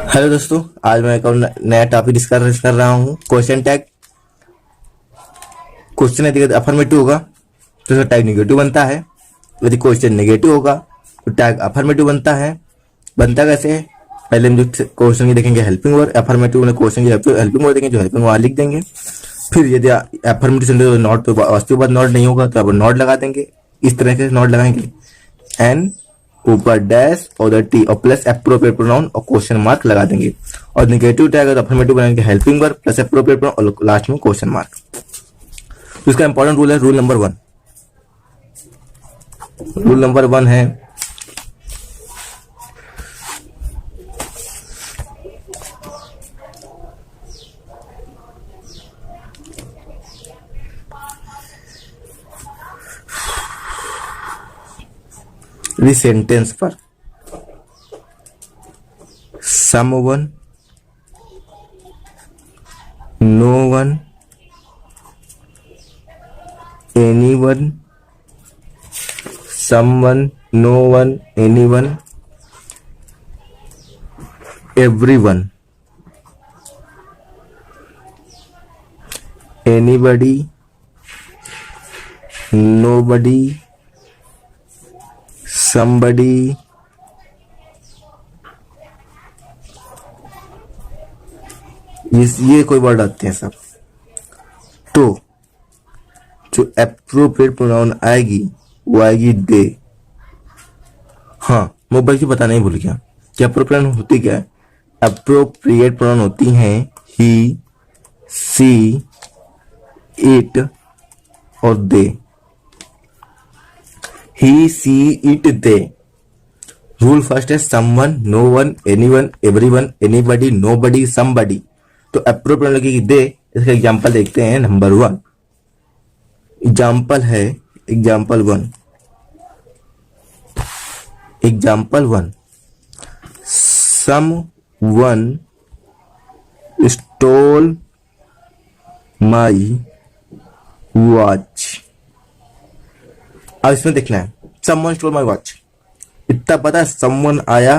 Hello दोस्तों, आज मैं एक और नया टॉपिक डिस्कस कर रहा हूँ। Question tag. क्वेश्चन यदि अफर्मेटिव होगा तो उसका टैग नेगेटिव बनता है। यदि क्वेश्चन नेगेटिव होगा तो टैग अफर्मेटिव बनता है। बनता कैसे है? पहले हम जो क्वेश्चन की देखेंगे हेल्पिंग वर्ड, अफर्मेटिव में क्वेश्चन की हेल्पिंग वर्ड देंगे, जो हेल्पिंग वर्ड लिख देंगे। फिर यदि अफर्मेटिव सेंटेंस तो नॉट, तो वास्तविक बाद नॉट नहीं होगा तो आप नॉट लगा देंगे। इस तरह से नॉट लगाएंगे। एन ऊपर डैश और टी और प्लस अप्रोप्रिएट प्रोनाउन और क्वेश्चन मार्क लगा देंगे। और नेगेटिव टैग अगर अफर्मेटिव बनाएंगे helping verb plus appropriate pronoun और लास्ट में क्वेश्चन मार्क। तो इसका इंपॉर्टेंट रूल है, रूल नंबर 1। रूल नंबर 1 है इस सेंटेंस पर someone, no one, anyone, someone, no one, anyone, everyone, anybody, nobody, somebody, ये कोई वर्ड आते हैं सब। तो जो एप्रोप्रिएट प्रोनाउन आएगी वो आएगी दे। हाँ, मोबाइल की पता नहीं भूल गया कि एप्रोप्रिएट होती क्या है। एप्रोप्रिएट प्रोनाउन होती हैं ही, सी, इट और they. He, see, it, they. Rule first है someone, no one, anyone, everyone, anybody, nobody, somebody. तो अप्रोप्रिएट लगेगी दे। इसका एग्जांपल देखते हैं। नंबर 1 एग्जांपल है, example 1, example 1, someone stole my watch। अब इसमें देखना है someone stole my watch। इतना पता है someone आया,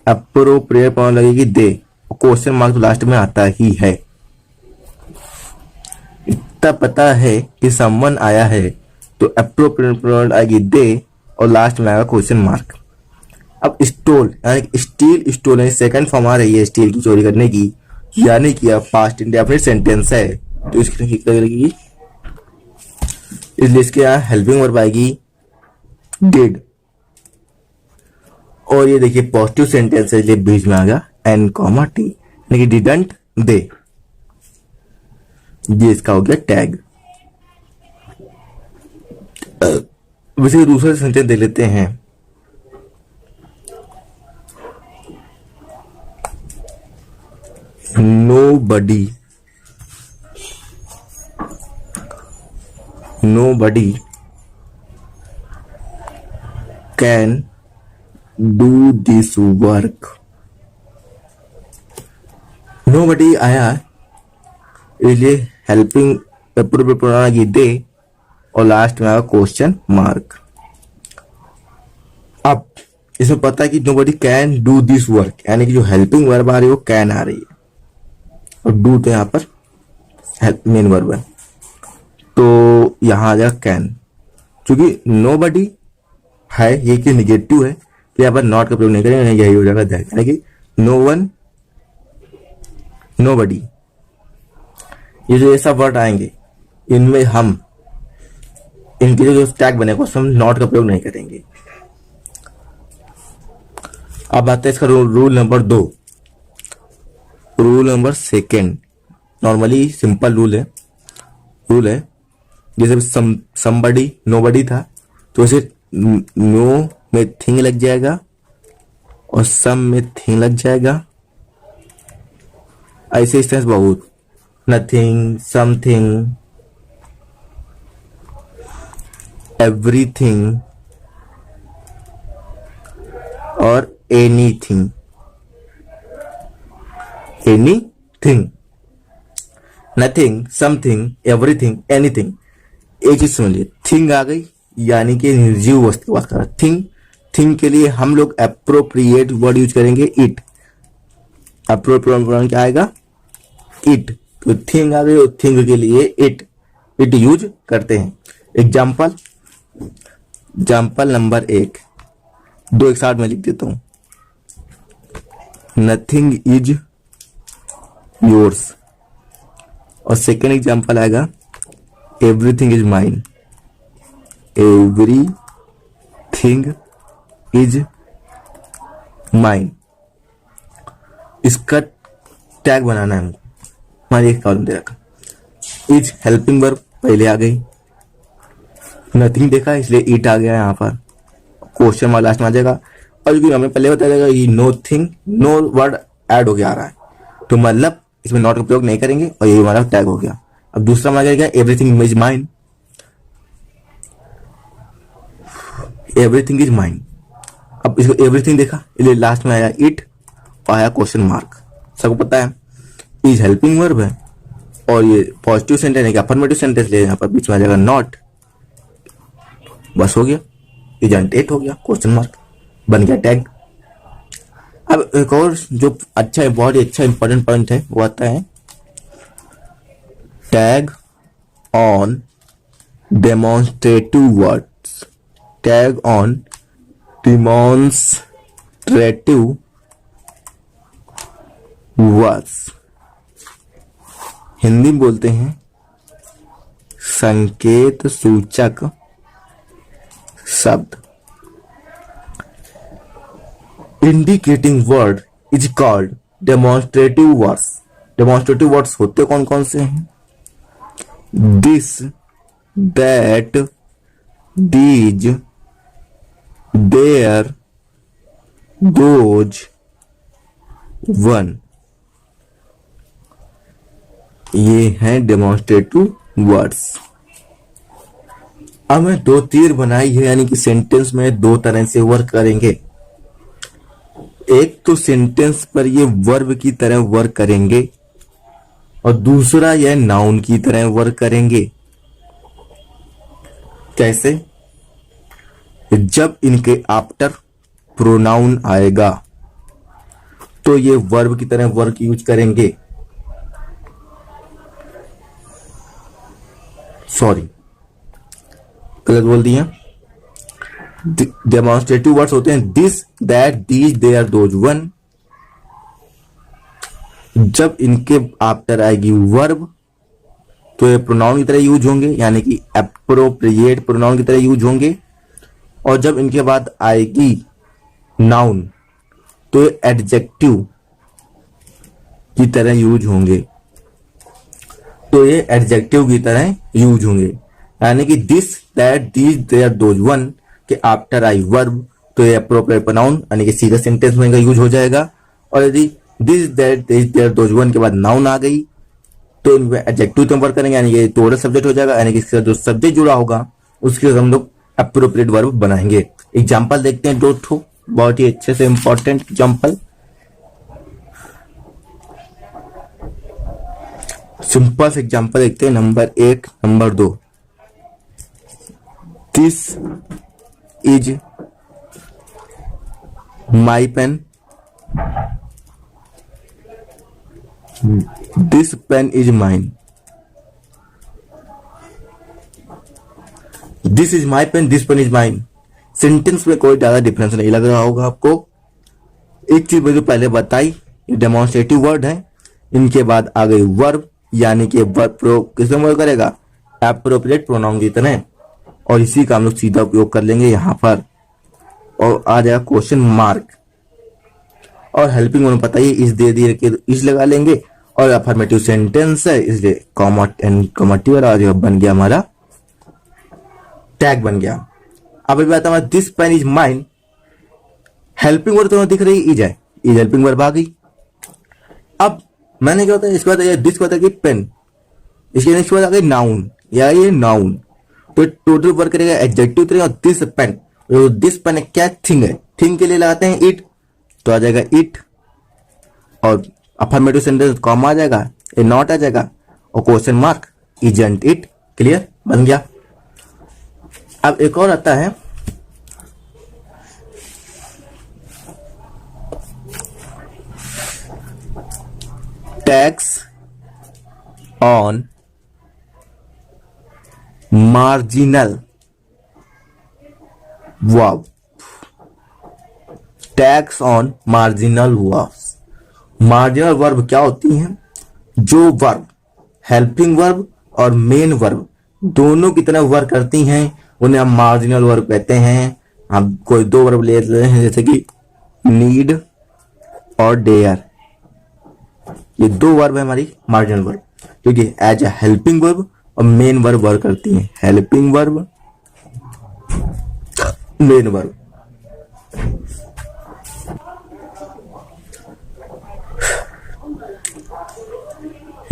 अप्रोप्रिएट प्रोनाउन लगेगी दे, क्वेश्चन मार्क तो लास्ट में आता ही है। इतना पता है कि समवन आया है तो अप्रोप्रिएट प्रोनाउन आएगी दे और लास्ट में आएगा क्वेश्चन मार्क। अब स्टोल यानी स्टील, स्टोल यानी सेकंड फॉर्म आ रही है स्टील की, चोरी करने की, यानी कि अब पास्ट इंडेफिनिट सेंटेंस है तो इसकी लगेगी, इसलिए इसके यहाँ हेल्पिंग वर्ब आएगी डिड। और ये देखिए पॉजिटिव सेंटेंस है इसलिए बीच में आ गया एन कॉमा टी, यानी कि डिडंट दे। ये इसका हो गया टैग। वैसे दूसरा सेंटेंस देख लेते हैं। Nobody, nobody can do this work. Nobody आया इसलिए हेल्पिंग अप्रोप्रिएट प्रोनाउन आएगी दे और लास्ट में आएगा क्वेश्चन मार्क। अब इसमें पता है कि nobody can do this work, यानी कि जो हेल्पिंग वर्ब आ रही है वो कैन आ रही है और डू तो यहाँ पर मेन वर्ब है, तो यहाँ आ जाएगा कैन। क्योंकि नोबडी है ये कि निगेटिव है तो यहाँ पर नॉट का प्रयोग नहीं करेंगे, यही हो जाएगा दैट, यानी कि नो वन, नोबडी। ये जो ऐसा वर्ड आएंगे इनमें हम इनके जो टैग बनेगा उसमें हम नॉट का प्रयोग नहीं करेंगे। अब आते हैं इसका rule number 2। Rule number 2 normally simple rule है जैसे समबडी नोबडी था तो इसे नो में थिंग लग जाएगा और सम में थिंग लग जाएगा। ऐसे इस तरह बहुत नथिंग, समथिंग, एवरीथिंग और anything. Anything, nothing, something, everything, anything. एक चीज समझ लीजिए, थिंग आ गई यानी कि निर्जीव वस्तु बात कर रहा। थिंग के लिए हम लोग अप्रोप्रिएट वर्ड यूज करेंगे इट। अप्रोप्रिएट प्रोनाउन क्या आएगा? इट। तो थिंग आ गई और थिंग के लिए इट यूज करते हैं। एग्जाम्पल नंबर 1, 2 एक साथ में लिख देता हूं। Nothing is yours. और सेकेंड एग्जाम्पल आएगा everything is mine. Everything is mine. इसका टैग बनाना है हमको। हमारी एक कॉलम दे रखा, इज हेल्पिंग वर्ब पहले आ गई, नथिंग देखा इसलिए इट आ गया यहाँ पर, क्वेश्चन मार्क लास्ट में आ जाएगा। और क्योंकि हमें पहले बताया जाएगा ये no thing, no word add हो गया आ रहा है, तो मतलब इसमें नॉट का प्रयोग नहीं करेंगे और ये हमारा टैग हो गया। अब दूसरा हमारा क्या, everything is mine. Everything is mine. अब इसको एवरीथिंग देखा इसलिए लास्ट में आया इट और आया क्वेश्चन मार्क। सबको पता है इज हेल्पिंग वर्ब है और ये पॉजिटिव सेंटेंस है, अफर्मेटिव सेंटेंस ले, यहाँ पर बीच में आ जाएगा नॉट। बस हो गया, इजंट इट हो गया, क्वेश्चन मार्क बन गया टैग। अब एक और जो अच्छा है, बहुत ही अच्छा इंपॉर्टेंट पॉइंट है, वो आता है tag on demonstrative words. Tag on demonstrative words, Hindi में बोलते हैं संकेत सूचक शब्द। Indicating word is called demonstrative words. Demonstrative words होते कौन कौन से हैं? This, that, these, there, those, one, ये हैं डेमोन्स्ट्रेटिव वर्ड्स। अब मैं 2 तीर बनाई है, यानी कि सेंटेंस में 2 तरह से वर्क करेंगे। एक तो सेंटेंस पर ये वर्ब की तरह वर्क करेंगे और दूसरा यह नाउन की तरह वर्क करेंगे। कैसे? जब इनके आफ्टर प्रोनाउन आएगा तो ये वर्ब की तरह वर्क यूज करेंगे। सॉरी, गलत बोल दिया। डेमोन्स्ट्रेटिव वर्ड्स होते हैं this, that, these, there, those, one. जब इनके आफ्टर आएगी वर्ब तो ये प्रोनाउन की तरह यूज होंगे, यानी कि एप्रोप्रिएट प्रोनाउन की तरह यूज होंगे। और जब इनके बाद आएगी नाउन तो ये एडजेक्टिव की तरह यूज होंगे। तो ये एडजेक्टिव की तरह यूज होंगे, यानी कि this, that, these, there, those, one के आफ्टर आई वर्ब तो ये एप्रोप्रिएट प्रोनाउन यानी कि सीधा सेंटेंस में यूज हो जाएगा। और यदि this, that, these, there, those, one के बाद नाउन आ गई तो इनमें एडजेक्टिव तो वर्क करेंगे, यानी कि टोटल सब्जेक्ट हो जाएगा, यानी कि इसका जो सब्जेक्ट जुड़ा होगा उसके हम लोग एप्रोप्रिएट वर्ब बनाएंगे। एग्जाम्पल देखते हैं 2 ठो बहुत ही अच्छे से इंपॉर्टेंट एग्जाम्पल। सिंपल से एग्जाम्पल देखते हैं, number 1, number 2। This is my pen. This pen is mine. This is my pen, this pen is mine. Sentence में कोई ज्यादा डिफरेंस नहीं लग रहा होगा आपको। एक चीज मुझे पहले बताई, ये डेमोन्स्ट्रेटिव वर्ड है, इनके बाद आ गई वर्ब, यानी कि वर्ब प्रयोग किसमें वर्क करेगा? एप्रोप्रिएट प्रोनाउन की तरह। और इसी का हम लोग सीधा उपयोग कर लेंगे यहाँ पर और आ जाएगा क्वेश्चन मार्क। और हेल्पिंग वर्ब पता ही इस दे दिए कि इस लगा लेंगे और अफर्मेटिव सेंटेंस है इसलिए कॉमा एंड कॉमेटिव बन गया, हमारा टैग बन गया। अब अभी आता है this pen is mine. Helping verb तो दिख रही इज है, इज हेल्पिंग वर्ब आ गई। अब मैंने क्या होता है, इसके बाद दिस के बाद पेन, इसके नेक्स्ट बाद आ गई नाउन, या ये नाउन तो टोटल वर्क करेगा एडजेक्टिव तरह। और दिस पेन, दिस पेन क्या थिंग है, थिंग के लिए लगाते हैं इट तो आ जाएगा इट और अफर्मेटिव सेंटेंस कॉमा आ जाएगा, ए नॉट आ जाएगा और question mark isn't it. Clear बन गया। अब एक और आता है tax on marginal verb, tax on marginal verbs. Marginal verb क्या होती हैं? जो वर्ब हेल्पिंग वर्ब और मेन वर्ब दोनों की तरह वर्क करती हैं उन्हें हम मार्जिनल वर्ब कहते हैं। हम कोई दो वर्ब ले लेते हैं जैसे कि नीड और डेयर, ये दो वर्ब है हमारी मार्जिनल वर्ब, क्योंकि एज ए हेल्पिंग वर्ब और मेन वर्ब वर्क करती हैं। Helping verb, main verb.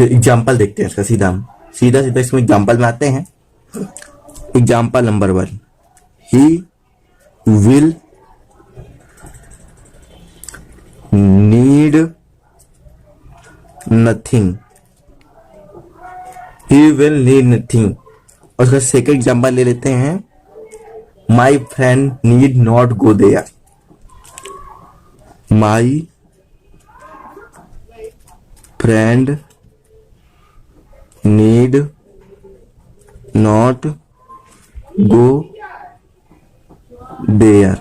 Example देखते हैं इसका, सीधा इसमें एग्जाम्पल में आते हैं। Example number 1, he will need nothing, he will need nothing. और उसका सेकंड एग्जाम्पल ले लेते हैं, my friend need not go there, my friend need not go there.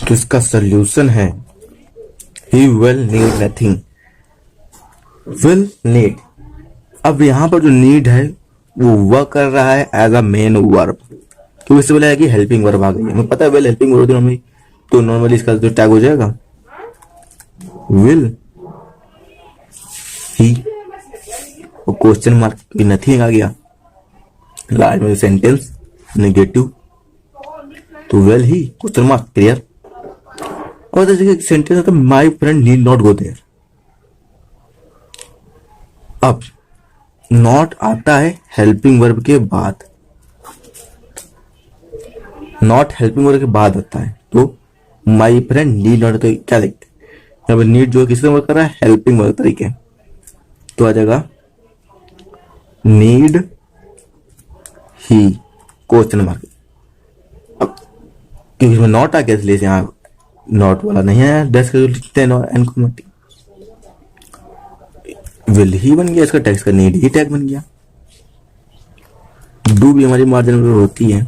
तो इसका सल्यूशन है he will need nothing. Will need, अब यहां पर जो नीड है वो वर्क कर रहा है एज अ मेन वर्ब, क्योंकि इससे बोला है कि हेल्पिंग वर्ब आ गई है। हमें पता है विल हेल्पिंग वर्ब होती है, तो नॉर्मली इसका जो टैग हो जाएगा विल ही, और क्वेश्चन मार्क की नथिंग आ गया लास्ट में सेंटेंस नेगेटिव, तो will he question mark clear. और जैसे सेंटेंस आता है my friend need not go there, अब नॉट आता है हेल्पिंग वर्ब के बाद, नॉट हेल्पिंग वर्ब के बाद आता है, तो माई फ्रेंड नीड नॉट, तो क्या लिखते हैं यहाँ पर नीड जो किससे वर्क कर रहा है? हेल्पिंग वर्ब तरीके, तो आ जाएगा नीड ही क्वेश्चन मार्क। अब क्योंकि इसमें नॉट आ गया इसलिए यहाँ नॉट वाला नहीं है, डैश का जो लिखते हैं एन को मत, विल ही बन गया, इसका टैग का नीड ही टैग बन गया। डू भी हमारी मार्जिन में होती है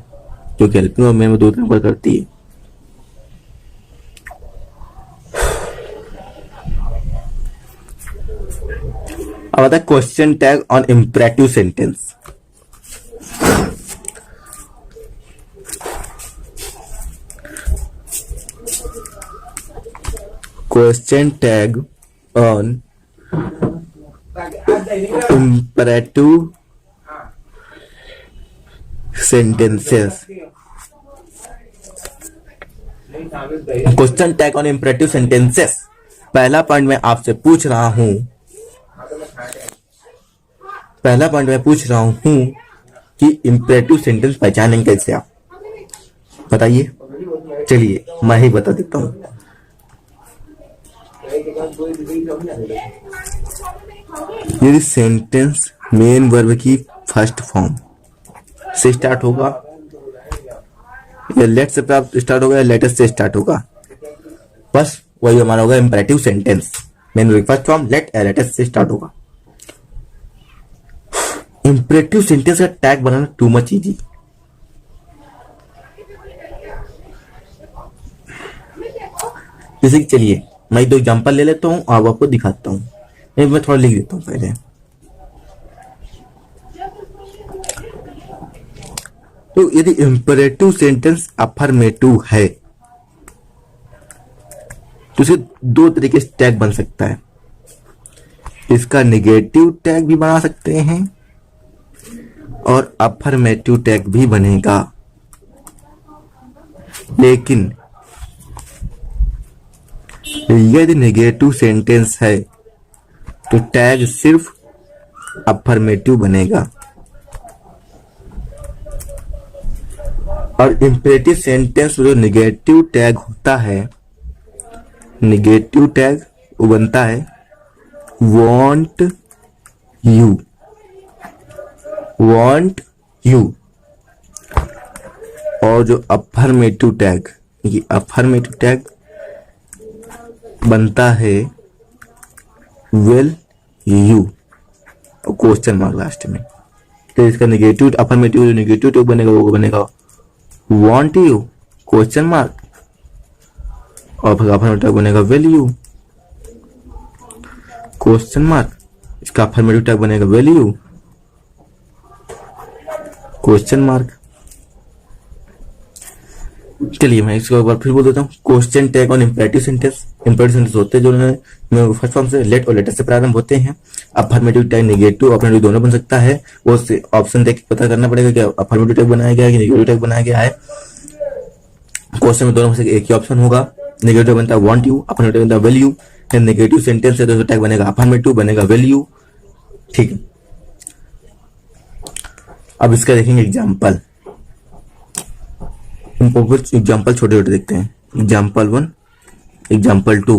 जो कि हेल्पिंग और मेन में दो तरह पर करती है। अब आता है question tag on imperative sentence. Question tag on imperative sentences। Question tag on imperative sentences, पहला पॉइंट मैं आपसे पूछ रहा हूं, कि इंपरेटिव सेंटेंस पहचानेंगे कैसे आप, बताइए। चलिए मैं ही बता देता हूं। यदि सेंटेंस मेन वर्ब की फर्स्ट फॉर्म से स्टार्ट होगा, या लेट से स्टार्ट होगा, या लेटेस्ट से स्टार्ट होगा, बस वही हमारा होगा इंपरेटिव सेंटेंस। मेन वर्ब की फर्स्ट फॉर्म लेट या लेटेस्ट से स्टार्ट होगा। इंपरेटिव सेंटेंस का टैग बनाना टू मच इजी। जैसे कि चलिए मैं दो एग्जांपल ले लेता हूं और आपको दिखाता हूं, मैं थोड़ा लिख देता हूं पहले। तो यदि इंपरेटिव सेंटेंस अफर्मेटिव है तो इसे दो तरीके से टैग बन सकता है। इसका नेगेटिव टैग भी बना सकते हैं और अफर्मेटिव टैग भी बनेगा, लेकिन यदि नेगेटिव सेंटेंस है तो टैग सिर्फ अफर्मेटिव बनेगा, और इंपरेटिव सेंटेंस जो नेगेटिव टैग होता है, नेगेटिव टैग वो बनता है want you, और जो अफर्मेटिव टैग, ये अफर्मेटिव टैग बनता है विल यू और क्वेश्चन मार्क लास्ट में। तो इसका नेगेटिव अफर्मेटिव जो नेगेटिव टैग बनेगा वो बनेगा वांट यू क्वेश्चन मार्क, और फिर अफर्मेटिव टैग बनेगा विल यू क्वेश्चन मार्क। इसका अफर्मेटिव टैग बनेगा विल यू क्वेश्चन मार्क। चलिए मैं इसको एक बार फिर बोल देता हूँ। Question tag on imperative sentence, imperative sentence होते हैं जो फर्स्ट फॉर्म से लेट और लेटर से प्रारंभ होते हैं। अफर्मेटिव टैग नेगेटिव अफर्मेटिव दोनों बन सकता है, वो ऑप्शन देख के पता करना पड़ेगा कि अफर्मेटिव टैग बनाया गया है कि नेगेटिव टैग बनाया गया है। क्वेश्चन में दोनों में से एक ही ऑप्शन होगा। नेगेटिव बनता है वांट यू, अफर्मेटिव बनता है विल यू। नेगेटिव सेंटेंस है तो टैग बनेगा अफर्मेटिव, बनेगा विल यू। ठीक है, अब इसका देखेंगे एग्जाम्पल। एग्जाम्पल छोटे छोटे देखते हैं। Example 1, example 2,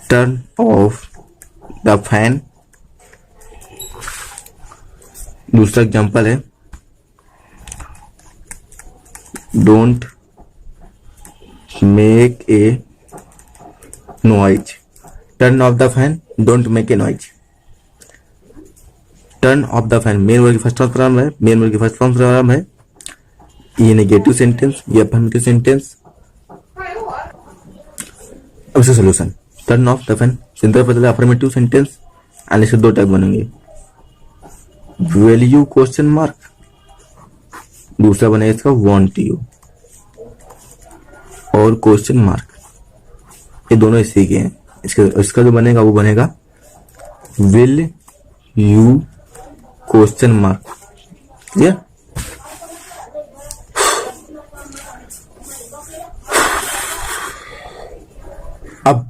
turn off the fan. दूसरा एग्जाम्पल है don't make a noise. Turn off the fan, don't make a noise. Turn off the fan main word की फर्स्ट फॉर्म प्रारंभ है, मेन वर्ड की फर्स्ट फॉर्म प्रारंभ है। ये negative sentence, ये अफर्मेटिव सेंटेंस। अब इसका solution, turn off the fan simple पता है अफर्मेटिव सेंटेंस, आने से दो टैग बनेंगे विल यू क्वेश्चन मार्क, दूसरा बनेगा इसका वांट यू और क्वेश्चन मार्क। ये दोनों इसी के हैं। इसका जो बनेगा वो बनेगा will you question mark. Clear? अब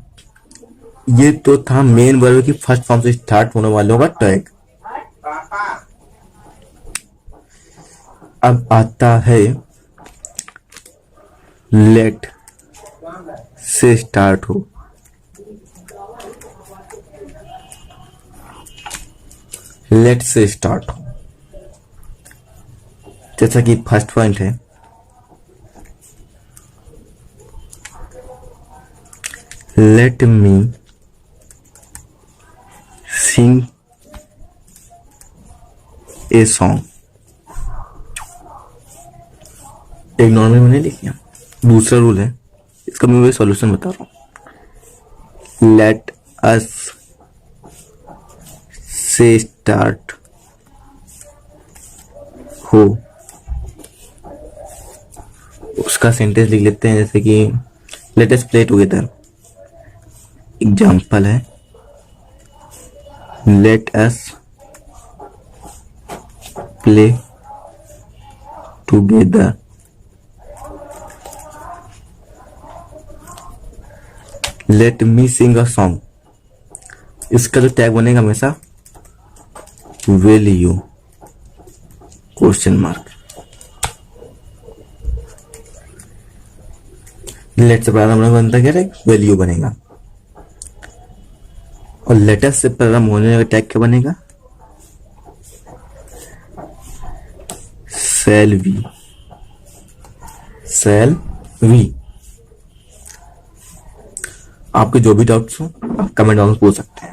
ये तो था मेन वर्ब की फर्स्ट फॉर्म से स्टार्ट होने वालों का टैग। अब आता है लेट से स्टार्ट हो। लेट से स्टार्ट हो, जैसा कि फर्स्ट पॉइंट है let me sing a song. एक नॉर्मल मैंने लिखा। दूसरा रूल है, इसका मैं वही सॉल्यूशन बता रहा हूं। लेट अस से स्टार्ट हो, उसका सेंटेंस लिख लेते हैं जैसे कि let us play together. Example है let us play together. Let me sing a song, इसका जो टैग बनेगा हमेशा will you question mark. Let से प्रारंभ बनता क्या है, विल यू बनेगा। और लेटर से प्रारंभ होने का टैग क्या बनेगा, शैल वी। Shall we. आपके जो भी डाउट्स हो आप कमेंट बॉक्स में पूछ सकते हैं।